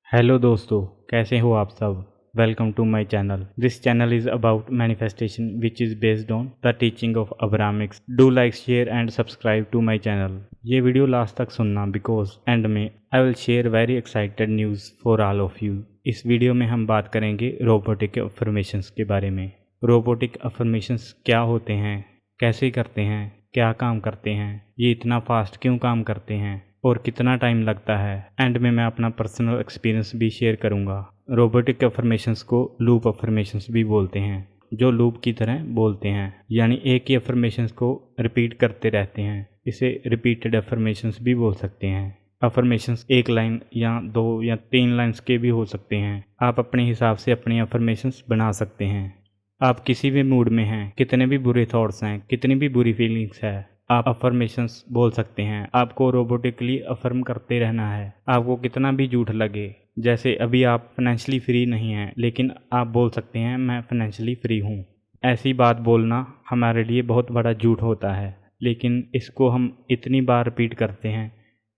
Hello दोस्तों, कैसे हो आप सब। Welcome to my channel. This channel is about manifestation which is based on the teaching of Abraham Hicks. Do like, share and subscribe to my channel. ये video last तक सुनना because end में I will share very excited news for all of you. इस video में हम बात करेंगे robotic affirmations के बारे में। रोबोटिक अफर्मेशंस क्या होते हैं, कैसे करते हैं, क्या काम करते हैं, ये इतना फास्ट क्यों काम करते हैं और कितना टाइम लगता है। एंड में मैं अपना पर्सनल एक्सपीरियंस भी शेयर करूंगा। रोबोटिक अफर्मेशंस को लूप अफर्मेशंस भी बोलते हैं, जो लूप की तरह बोलते हैं, यानी एक ही अफर्मेशंस को रिपीट करते रहते हैं। इसे रिपीटेड अफर्मेशंस भी बोल सकते हैं। अफर्मेशंस एक लाइन या 2 या 3 लाइन्स के भी हो सकते हैं। आप अपने हिसाब से अपनी अफर्मेशंस बना सकते हैं। आप किसी भी मूड में हैं, कितने भी बुरे थॉट्स हैं, कितनी भी बुरी फीलिंग्स है, आप अफर्मेशंस बोल सकते हैं। आपको रोबोटिकली अफर्म करते रहना है। आपको कितना भी झूठ लगे, जैसे अभी आप फाइनेंशियली फ्री नहीं हैं, लेकिन आप बोल सकते हैं मैं फाइनेंशियली फ्री हूँ। ऐसी बात बोलना हमारे लिए बहुत बड़ा झूठ होता है, लेकिन इसको हम इतनी बार रिपीट करते हैं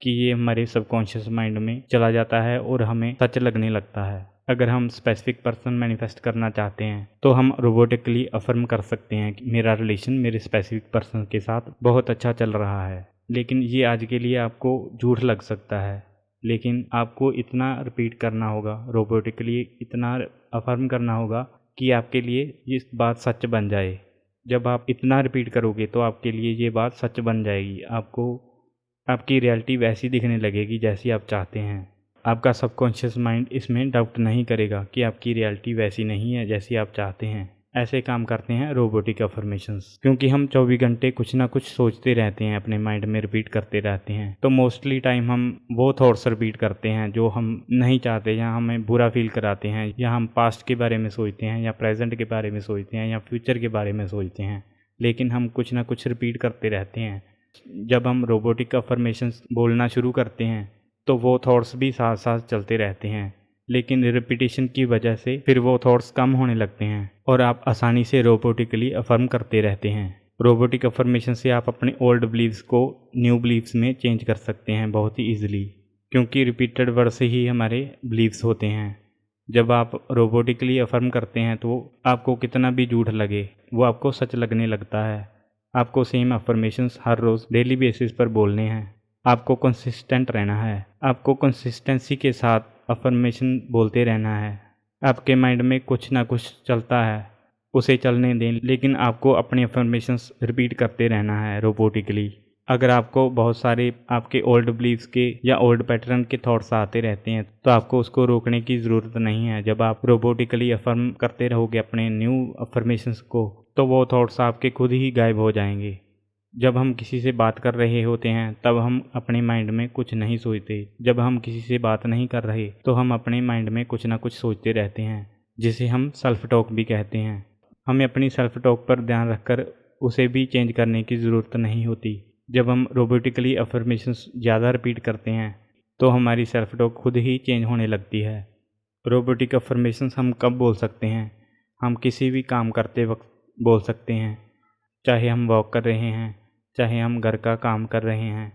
कि ये हमारे सबकॉन्शियस माइंड में चला जाता है और हमें सच लगने लगता है। अगर हम स्पेसिफिक पर्सन मैनिफेस्ट करना चाहते हैं तो हम रोबोटिकली अफर्म कर सकते हैं कि मेरा रिलेशन मेरे स्पेसिफिक पर्सन के साथ बहुत अच्छा चल रहा है। लेकिन ये आज के लिए आपको झूठ लग सकता है, लेकिन आपको इतना रिपीट करना होगा, रोबोटिकली इतना अफर्म करना होगा कि आपके लिए ये बात सच बन जाए। जब आप इतना रिपीट करोगे तो आपके लिए ये बात सच बन जाएगी। आपको आपकी रियलिटी वैसी दिखने लगेगी जैसी आप चाहते हैं। आपका सबकॉन्शियस माइंड इसमें डाउट नहीं करेगा कि आपकी रियलिटी वैसी नहीं है जैसी आप चाहते हैं। ऐसे काम करते हैं रोबोटिक अफर्मेशंस। क्योंकि हम 24 घंटे कुछ ना कुछ सोचते रहते हैं, अपने माइंड में रिपीट करते रहते हैं, तो मोस्टली टाइम हम वो थॉट्स रिपीट करते हैं जो हम नहीं चाहते, या हमें बुरा फील कराते हैं, या हम पास्ट के बारे में सोचते हैं, या प्रेजेंट के बारे में सोचते हैं, या फ्यूचर के बारे में सोचते हैं। लेकिन हम कुछ ना कुछ रिपीट करते रहते हैं। जब हम रोबोटिक अफर्मेशंस बोलना शुरू करते हैं तो वो थॉट्स भी साथ साथ चलते रहते हैं, लेकिन रिपीटेशन की वजह से फिर वो थॉट्स कम होने लगते हैं और आप आसानी से रोबोटिकली अफर्म करते रहते हैं। रोबोटिक अफर्मेशन से आप अपने ओल्ड बिलीव्स को न्यू बिलीव्स में चेंज कर सकते हैं बहुत ही ईजिली, क्योंकि रिपीटेड वर्ड से ही हमारे बिलीव्स होते हैं। जब आप रोबोटिकली अफर्म करते हैं तो आपको कितना भी झूठ लगे वो आपको सच लगने लगता है। आपको सेम अफर्मेशंस हर रोज़ डेली बेसिस पर बोलने हैं। आपको कंसिस्टेंट रहना है। आपको कंसिस्टेंसी के साथ अफर्मेशन बोलते रहना है। आपके माइंड में कुछ ना कुछ चलता है, उसे चलने दें, लेकिन आपको अपने अफर्मेशंस रिपीट करते रहना है रोबोटिकली। अगर आपको बहुत सारे आपके ओल्ड बिलीव्स के या ओल्ड पैटर्न के थॉट्स आते रहते हैं तो आपको उसको रोकने की ज़रूरत नहीं है। जब आप रोबोटिकली अफर्म करते रहोगे अपने न्यू अफर्मेशंस को, तो वो थॉट्स आपके खुद ही गायब हो जाएंगे। जब हम किसी से बात कर रहे होते हैं तब हम अपने माइंड में कुछ नहीं सोचते। जब हम किसी से बात नहीं कर रहे तो हम अपने माइंड में कुछ ना कुछ सोचते रहते हैं, जिसे हम सेल्फ टॉक भी कहते हैं। हमें अपनी सेल्फ टॉक पर ध्यान रखकर उसे भी चेंज करने की ज़रूरत नहीं होती। जब हम रोबोटिकली अफर्मेशंस ज़्यादा रिपीट करते हैं तो हमारी सेल्फ टॉक खुद ही चेंज होने लगती है। रोबोटिक अफर्मेशंस हम कब बोल सकते हैं? हम किसी भी काम करते वक्त बोल सकते हैं, चाहे हम वॉक कर रहे हैं, चाहे हम घर का काम कर रहे हैं,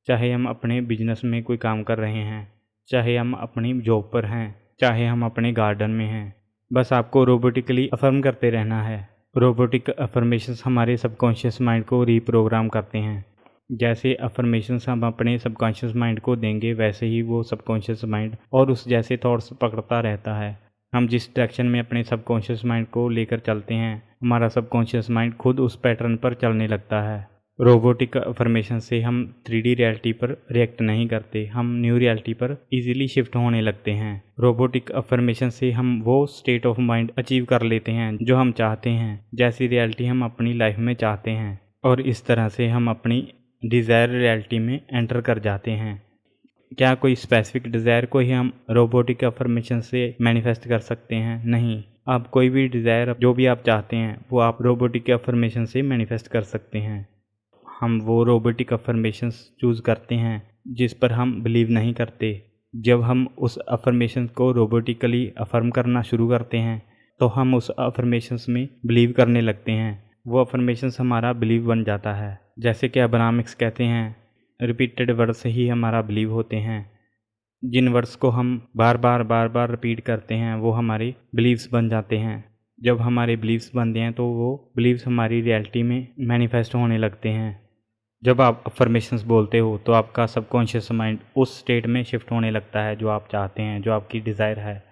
चाहे हम अपने बिजनेस में कोई काम कर रहे हैं, चाहे हम अपनी जॉब पर हैं, चाहे हम अपने गार्डन में हैं। बस आपको रोबोटिकली अफर्म करते रहना है। रोबोटिक अफर्मेशंस हमारे सबकॉन्शियस माइंड को रीप्रोग्राम करते हैं। जैसे अफर्मेशंस हम अपने सबकॉन्शियस माइंड को देंगे वैसे ही वो सबकॉन्शियस माइंड और उस जैसे थॉट्स पकड़ता रहता है। हम जिस डायरेक्शन में अपने सबकॉन्शियस माइंड को लेकर चलते हैं, हमारा सबकॉन्शियस माइंड खुद उस पैटर्न पर चलने लगता है। रोबोटिक अफर्मेशन से हम 3D रियलिटी पर रिएक्ट नहीं करते, हम न्यू रियलिटी पर इजीली शिफ्ट होने लगते हैं। रोबोटिक अफर्मेशन से हम वो स्टेट ऑफ माइंड अचीव कर लेते हैं जो हम चाहते हैं, जैसी रियलिटी हम अपनी लाइफ में चाहते हैं, और इस तरह से हम अपनी डिज़ायर रियलिटी में एंटर कर जाते हैं। क्या कोई स्पेसिफिक डिज़ायर को ही हम रोबोटिक अफर्मेशन से मैनिफेस्ट कर सकते हैं? नहीं। आप कोई भी डिज़ायर जो भी आप चाहते हैं वो आप रोबोटिक अफर्मेशन से मैनिफेस्ट कर सकते हैं। हम वो रोबोटिक अफर्मेशंस चूज़ करते हैं जिस पर हम बिलीव नहीं करते। जब हम उस अफर्मेशन को रोबोटिकली अफर्म करना शुरू करते हैं तो हम उस अफर्मेशंस में बिलीव करने लगते हैं। वो अफर्मेशंस हमारा बिलीव बन जाता है। जैसे कि अब्राहमिक्स कहते हैं, रिपीटेड वर्ड से ही हमारा बिलीव होते हैं। जिन वर्ड्स को हम बार बार रिपीट करते हैं वो हमारे बिलीव्स बन जाते हैं। जब हमारे बिलीव्स बनते हैं तो वो बिलीव्स हमारी रियलिटी में मैनिफेस्ट होने लगते हैं। जब आप अफर्मेशंस बोलते हो तो आपका सबकॉन्शियस माइंड उस स्टेट में शिफ्ट होने लगता है जो आप चाहते हैं, जो आपकी डिज़ायर है।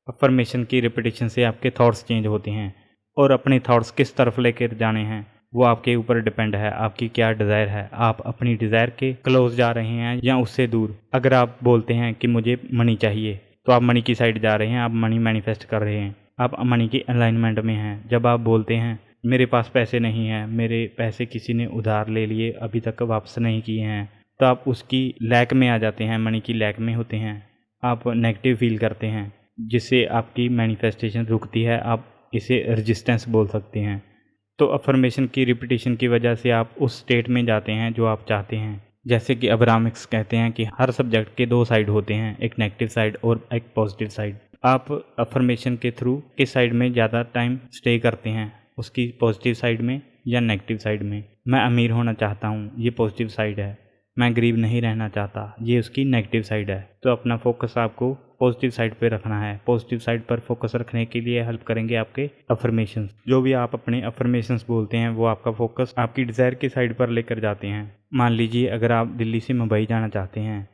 अफर्मेशन की रिपीटिशन से आपके थॉट्स चेंज होते हैं और अपने थॉट्स किस तरफ लेकर जाने हैं वो आपके ऊपर डिपेंड है। आपकी क्या डिज़ायर है, आप अपनी डिज़ायर के क्लोज जा रहे हैं या उससे दूर। अगर आप बोलते हैं कि मुझे मनी चाहिए तो आप मनी की साइड जा रहे हैं, आप मनी मैनिफेस्ट कर रहे हैं, आप मनी की अलाइनमेंट में हैं। जब आप बोलते हैं मेरे पास पैसे नहीं हैं, मेरे पैसे किसी ने उधार ले लिए अभी तक वापस नहीं किए हैं, तो आप उसकी लैक में आ जाते हैं, मनी की लैक में होते हैं। आप नेगेटिव फील करते हैं जिससे आपकी मैनिफेस्टेशन रुकती है। आप इसे रेजिस्टेंस बोल सकते हैं। तो अफर्मेशन की रिपीटिशन की वजह से आप उस स्टेट में जाते हैं जो आप चाहते हैं। जैसे कि अब्राहमिक्स कहते हैं कि हर सब्जेक्ट के दो साइड होते हैं, एक नेगेटिव साइड और एक पॉजिटिव साइड। आप अफर्मेशन के थ्रू किस साइड में ज़्यादा टाइम स्टे करते हैं, उसकी पॉजिटिव साइड में या नेगेटिव साइड में। मैं अमीर होना चाहता हूँ, ये पॉजिटिव साइड है। मैं गरीब नहीं रहना चाहता, ये उसकी नेगेटिव साइड है। तो अपना फोकस आपको पॉजिटिव साइड पे रखना है। पॉजिटिव साइड पर फोकस रखने के लिए हेल्प करेंगे आपके अफर्मेशंस। जो भी आप अपने अफर्मेशंस बोलते हैं वो आपका फोकस आपकी डिज़ायर की साइड पर लेकर जाते हैं। मान लीजिए अगर आप दिल्ली से मुंबई जाना चाहते हैं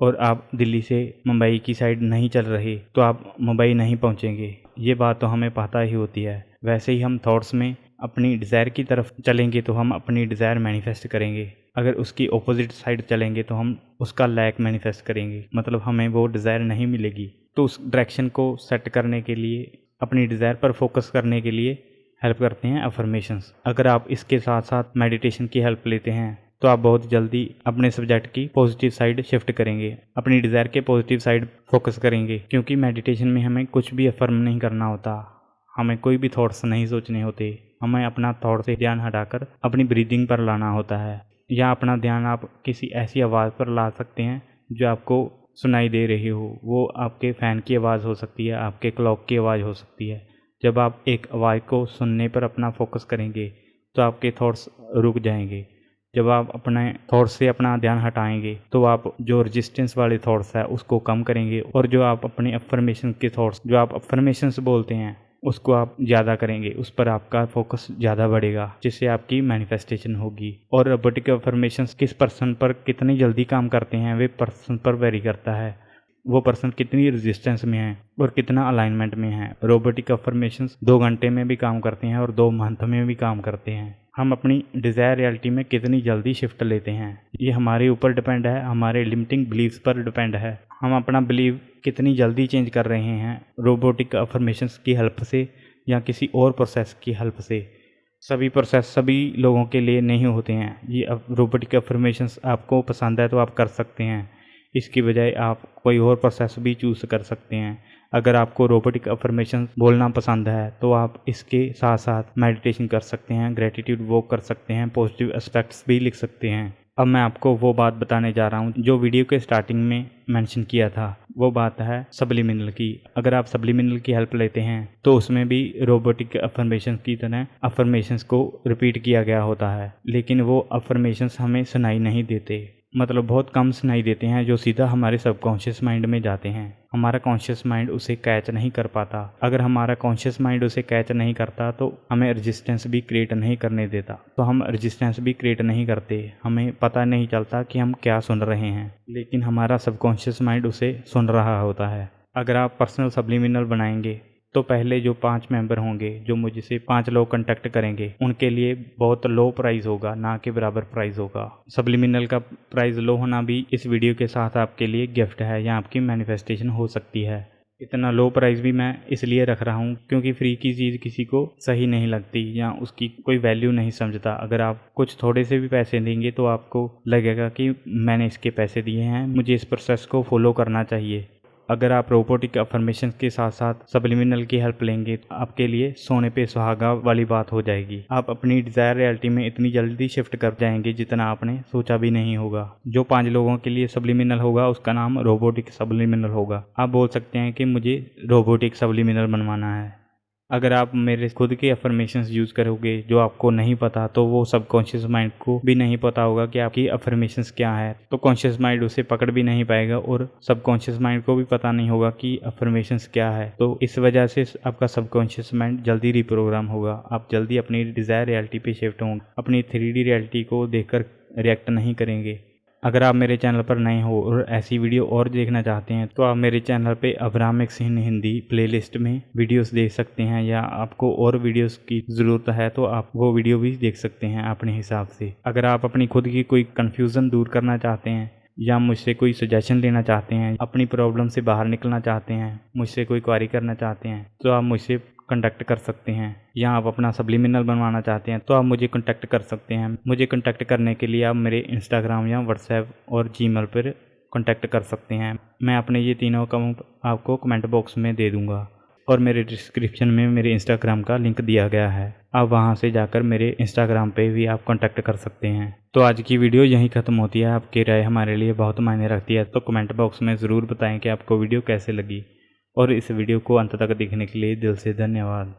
और आप दिल्ली से मुंबई की साइड नहीं चल रहे तो आप मुंबई नहीं पहुंचेंगे। ये बात तो हमें पता ही होती है। वैसे ही हम थॉट्स में अपनी डिज़ायर की तरफ चलेंगे तो हम अपनी डिज़ायर मैनिफेस्ट करेंगे। अगर उसकी ऑपोजिट साइड चलेंगे तो हम उसका लैक मैनिफेस्ट करेंगे, मतलब हमें वो डिज़ायर नहीं मिलेगी। तो उस डायरेक्शन को सेट करने के लिए, अपनी डिज़ायर पर फोकस करने के लिए हेल्प करते हैं अफर्मेशंस। अगर आप इसके साथ साथ मेडिटेशन की हेल्प लेते हैं तो आप बहुत जल्दी अपने सब्जेक्ट की पॉजिटिव साइड शिफ्ट करेंगे, अपनी डिज़ायर के पॉजिटिव साइड फोकस करेंगे। क्योंकि मेडिटेशन में हमें कुछ भी अफर्म नहीं करना होता, हमें कोई भी थॉट्स नहीं सोचने होते। हमें अपना थॉट से ध्यान हटाकर अपनी ब्रीदिंग पर लाना होता है, या अपना ध्यान आप किसी ऐसी आवाज़ पर ला सकते हैं जो आपको सुनाई दे रही हो। वो आपके फ़ैन की आवाज़ हो सकती है, आपके क्लॉक की आवाज़ हो सकती है। जब आप एक आवाज़ को सुनने पर अपना फोकस करेंगे तो आपके थॉट्स रुक जाएंगे। जब आप अपने थॉट्स से अपना ध्यान हटाएंगे तो आप जो रेजिस्टेंस वाले थॉट्स है उसको कम करेंगे, और जो आप अपने अफर्मेशन के थॉट्स, जो आप अफर्मेशंस बोलते हैं उसको आप ज़्यादा करेंगे, उस पर आपका फोकस ज़्यादा बढ़ेगा, जिससे आपकी मैनिफेस्टेशन होगी। और रोबोटिक अफर्मेशंस किस पर्सन पर कितनी जल्दी काम करते हैं वे पर्सन पर वेरी करता है। वो पर्सन कितनी रेजिस्टेंस में है और कितना अलाइनमेंट में है। रोबोटिक अफर्मेशंस 2 घंटे में भी काम करते हैं और 2 मंथ में भी काम करते हैं। हम अपनी डिज़ायर रियलिटी में कितनी जल्दी शिफ्ट लेते हैं ये हमारे ऊपर डिपेंड है, हमारे लिमिटिंग बिलीव्स पर डिपेंड है। हम अपना बिलीव कितनी जल्दी चेंज कर रहे हैं रोबोटिक अफर्मेशंस की हेल्प से या किसी और प्रोसेस की हेल्प से। सभी प्रोसेस सभी लोगों के लिए नहीं होते हैं। ये रोबोटिक अफर्मेशंस आपको पसंद है तो आप कर सकते हैं, इसकी बजाय आप कोई और प्रोसेस भी चूज़ कर सकते हैं। अगर आपको रोबोटिक अफर्मेशंस बोलना पसंद है तो आप इसके साथ साथ मेडिटेशन कर सकते हैं, ग्रेटिट्यूड वॉक कर सकते हैं, पॉजिटिव एस्पेक्ट्स भी लिख सकते हैं। अब मैं आपको वो बात बताने जा रहा हूँ जो वीडियो के स्टार्टिंग में मेंशन किया था। वो बात है सब्लिमिनल की। अगर आप सब्लिमिनल की हेल्प लेते हैं तो उसमें भी रोबोटिक अफर्मेशंस की तरह अफर्मेशंस को रिपीट किया गया होता है, लेकिन वो अफर्मेशंस हमें सुनाई नहीं देते, मतलब बहुत कम सुनाई देते हैं, जो सीधा हमारे सबकॉन्शियस माइंड में जाते हैं। हमारा कॉन्शियस माइंड उसे कैच नहीं कर पाता। अगर हमारा कॉन्शियस माइंड उसे कैच नहीं करता तो हमें रेजिस्टेंस भी क्रिएट नहीं करने देता। तो हम रेजिस्टेंस भी क्रिएट नहीं करते, हमें पता नहीं चलता कि हम क्या सुन रहे हैं, लेकिन हमारा सबकॉन्शियस माइंड उसे सुन रहा होता है। अगर आप पर्सनल सब्लिमिनल बनाएंगे तो पहले जो 5 मेंबर होंगे, जो मुझसे 5 लोग कांटेक्ट करेंगे, उनके लिए बहुत लो प्राइस होगा, ना कि बराबर प्राइस होगा। सब्लिमिनल का प्राइस लो होना भी इस वीडियो के साथ आपके लिए गिफ्ट है या आपकी मैनिफेस्टेशन हो सकती है। इतना लो प्राइस भी मैं इसलिए रख रहा हूँ क्योंकि फ्री की चीज़ किसी को सही नहीं लगती या उसकी कोई वैल्यू नहीं समझता। अगर आप कुछ थोड़े से भी पैसे देंगे तो आपको लगेगा कि मैंने इसके पैसे दिए हैं, मुझे इस प्रोसेस को फॉलो करना चाहिए। अगर आप रोबोटिक अफर्मेशन के साथ साथ सब्लिमिनल की हेल्प लेंगे तो आपके लिए सोने पे सुहागा वाली बात हो जाएगी। आप अपनी डिज़ायर रियलिटी में इतनी जल्दी शिफ्ट कर जाएंगे जितना आपने सोचा भी नहीं होगा। जो 5 लोगों के लिए सब्लिमिनल होगा उसका नाम रोबोटिक सब्लिमिनल होगा। आप बोल सकते हैं कि मुझे रोबोटिक सब्लिमिनल बनवाना है। अगर आप मेरे खुद के अफर्मेशंस यूज़ करोगे जो आपको नहीं पता, तो वो सबकॉन्शियस माइंड को भी नहीं पता होगा कि आपकी अफर्मेशंस क्या है, तो कॉन्शियस माइंड उसे पकड़ भी नहीं पाएगा और सबकॉन्शियस माइंड को भी पता नहीं होगा कि अफर्मेशंस क्या है। तो इस वजह से आपका सबकॉन्शियस माइंड जल्दी रिप्रोग्राम होगा, आप जल्दी अपनी डिज़ायर रियलिटी पे शिफ्ट होंगे, अपनी 3D रियलिटी को देखकर रिएक्ट नहीं करेंगे। अगर आप मेरे चैनल पर नए हो और ऐसी वीडियो और देखना चाहते हैं तो आप मेरे चैनल पे अब्रामिक्स इन हिंदी प्लेलिस्ट में वीडियोस देख सकते हैं, या आपको और वीडियोस की ज़रूरत है तो आप वो वीडियो भी देख सकते हैं अपने हिसाब से। अगर आप अपनी खुद की कोई कन्फ्यूज़न दूर करना चाहते हैं या मुझसे कोई सजेशन लेना चाहते हैं, अपनी प्रॉब्लम से बाहर निकलना चाहते हैं, मुझसे कोई क्वेरी करना चाहते हैं, तो आप मुझसे कॉन्टैक्ट कर सकते हैं। या आप अपना सब्लिमिनल बनवाना चाहते हैं तो आप मुझे कॉन्टैक्ट कर सकते हैं। मुझे कॉन्टैक्ट करने के लिए आप मेरे इंस्टाग्राम या व्हाट्सएप और जीमेल पर कॉन्टैक्ट कर सकते हैं। मैं अपने ये तीनों अकाउंट आपको कमेंट बॉक्स में दे दूँगा और मेरे डिस्क्रिप्शन में मेरे इंस्टाग्राम का लिंक दिया गया है, आप वहां से जाकर मेरे इंस्टाग्राम पे भी आप कांटेक्ट कर सकते हैं। तो आज की वीडियो यहीं ख़त्म होती है। आपकी राय हमारे लिए बहुत मायने रखती है, तो कमेंट बॉक्स में ज़रूर बताएं कि आपको वीडियो कैसे लगी, और इस वीडियो को अंत तक देखने के लिए दिल से धन्यवाद।